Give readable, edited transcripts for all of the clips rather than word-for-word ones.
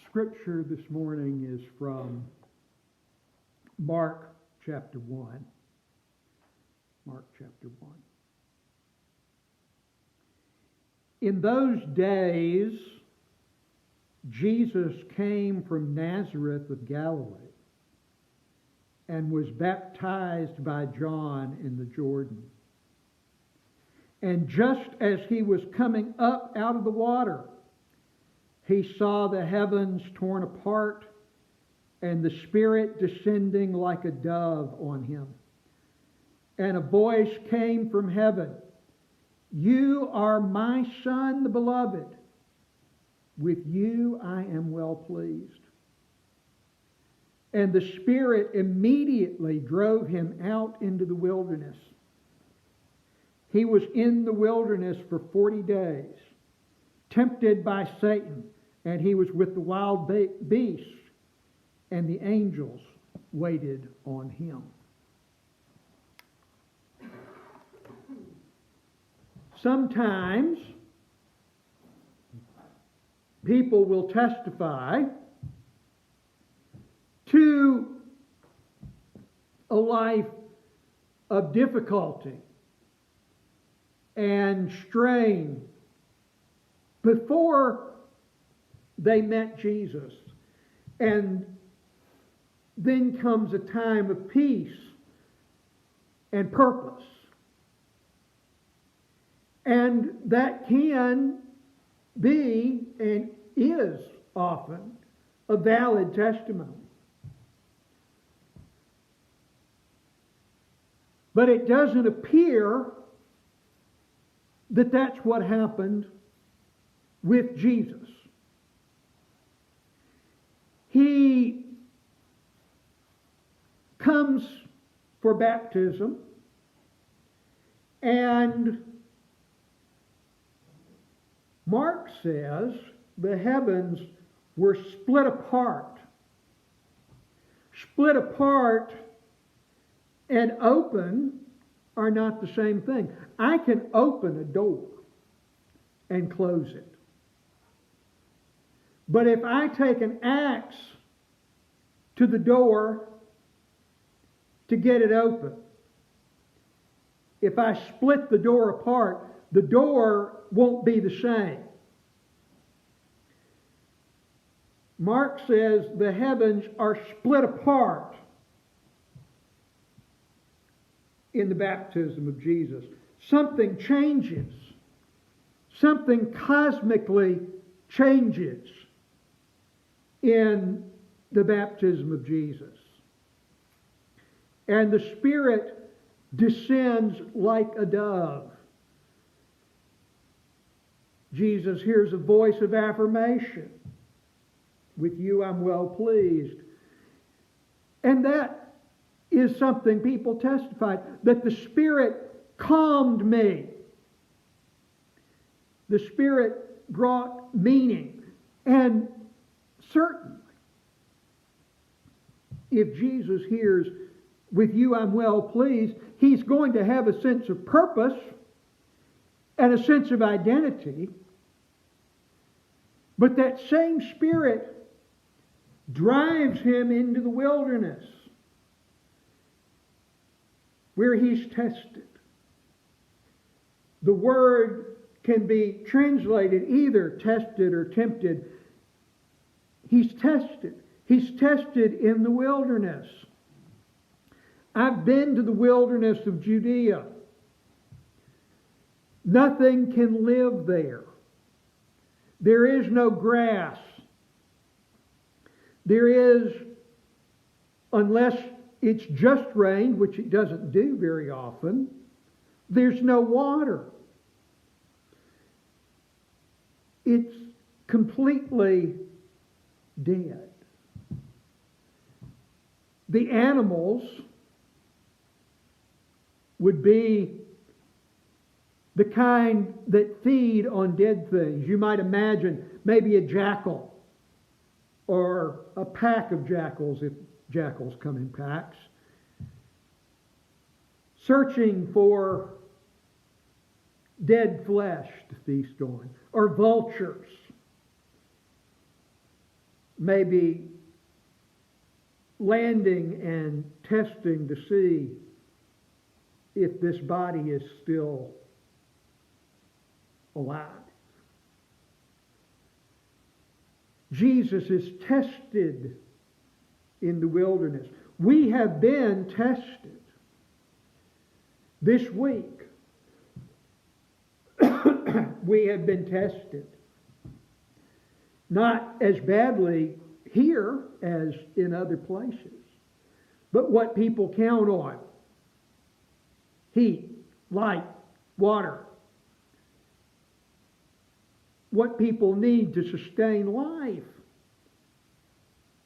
Scripture this morning is from Mark chapter 1. Mark chapter 1. In those days, Jesus came from Nazareth of Galilee and was baptized by John in the Jordan. And just as he was coming up out of the water, he saw the heavens torn apart and the Spirit descending like a dove on him. And a voice came from heaven, "You are my Son, the beloved. With you I am well pleased." And the Spirit immediately drove him out into the wilderness. He was in the wilderness for 40 days, tempted by Satan, and he was with the wild beasts, and the angels waited on him. Sometimes people will testify to a life of difficulty and strain before they met Jesus. And then comes a time of peace and purpose. And that can be and is often a valid testimony. But it doesn't appear that that's what happened with Jesus. He comes for baptism, and Mark says the heavens were split apart. Split apart and open are not the same thing. I can open a door and close it. But if I take an axe to the door to get it open, if I split the door apart, the door won't be the same. Mark says the heavens are split apart in the baptism of Jesus. Something changes. Something cosmically changes in the baptism of Jesus. And the Spirit descends like a dove. Jesus hears a voice of affirmation. With you I'm well pleased. And that is something people testified, that the Spirit calmed me. The Spirit brought meaning. And certainly, if Jesus hears, with you I'm well pleased, he's going to have a sense of purpose and a sense of identity. But that same Spirit drives him into the wilderness where he's tested. The word can be translated either tested or tempted. He's tested. He's tested in the wilderness. I've been to the wilderness of Judea. Nothing can live there. There is no grass. There is, unless it's just rained, which it doesn't do very often, there's no water. It's completely dead. The animals would be the kind that feed on dead things. You might imagine maybe a jackal or a pack of jackals, if jackals come in packs, searching for dead flesh to feast on, or vultures maybe landing and testing to see if this body is still alive. Jesus is tested in the wilderness. We have been tested this week. We have been tested. Not as badly here as in other places, but what people count on: heat, light, water. What people need to sustain life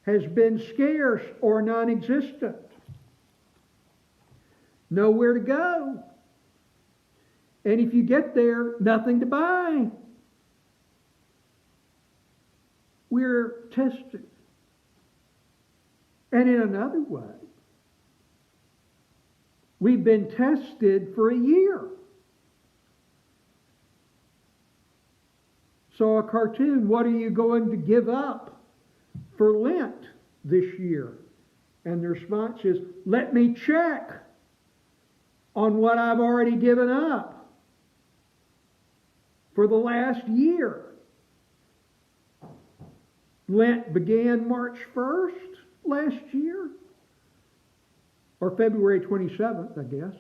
has been scarce or non-existent. Nowhere to go. And if you get there, nothing to buy. We're tested. And in another way, we've been tested for a year. Saw a cartoon, what are you going to give up for Lent this year? And the response is, let me check on what I've already given up for the last year. Lent began March 1st last year, or February 27th, I guess.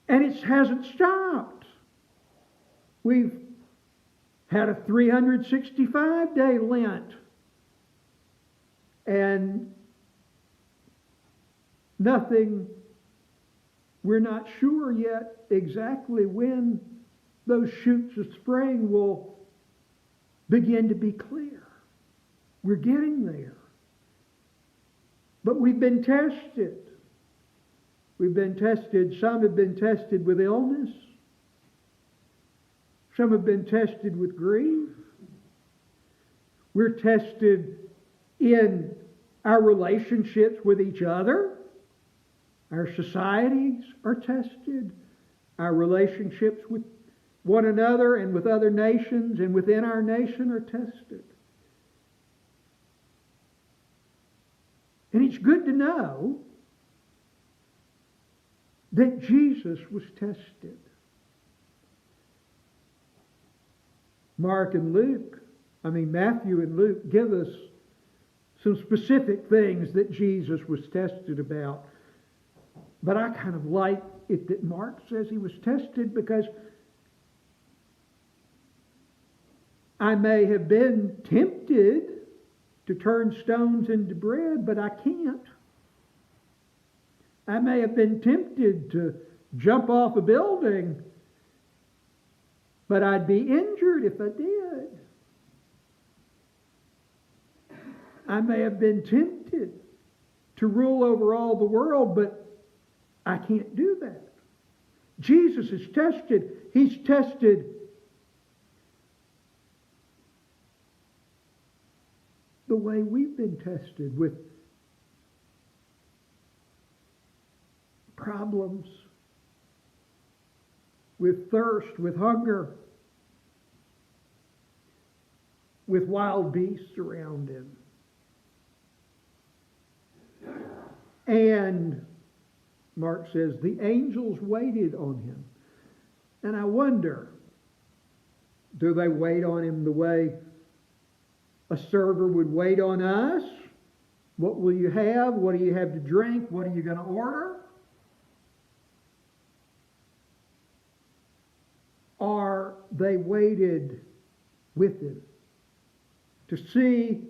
And it hasn't stopped. We've had a 365-day Lent. And nothing, we're not sure yet exactly when those shoots of spring will begin to be clear. We're getting there. But we've been tested. We've been tested. Some have been tested with illness. Some have been tested with grief. We're tested in our relationships with each other. Our societies are tested. Our relationships with one another and with other nations and within our nation are tested. And it's good to know that Jesus was tested. Matthew and Luke give us some specific things that Jesus was tested about. But I kind of like it that Mark says he was tested, because I may have been tempted to turn stones into bread, but I can't. I may have been tempted to jump off a building, but I'd be injured if I did. I may have been tempted to rule over all the world, but I can't do that. Jesus is tested. He's tested the way we've been tested, with problems, with thirst, with hunger, with wild beasts around him. And Mark says the angels waited on him. And I wonder, do they wait on him the way a server would wait on us? What will you have? What do you have to drink? What are you going to order? Or they waited with him to see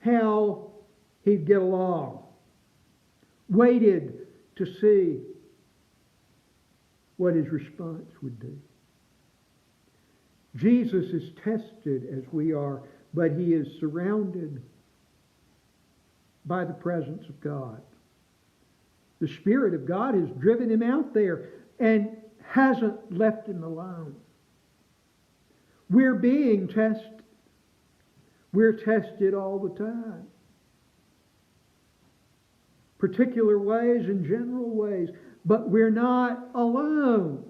how he'd get along. Waited to see what his response would be. Jesus is tested as we are, but he is surrounded by the presence of God. The Spirit of God has driven him out there and hasn't left him alone. We're being tested. We're tested all the time. Particular ways and general ways, but we're not alone.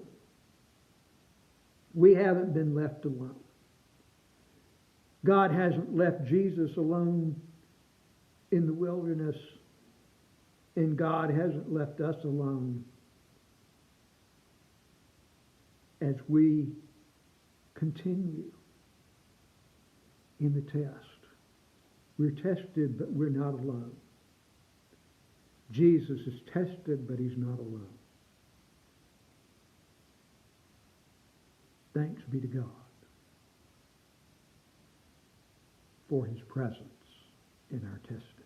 We haven't been left alone. God hasn't left Jesus alone in the wilderness, and God hasn't left us alone as we continue in the test. We're tested, but we're not alone. Jesus is tested, but he's not alone. Thanks be to God for his presence in our testing.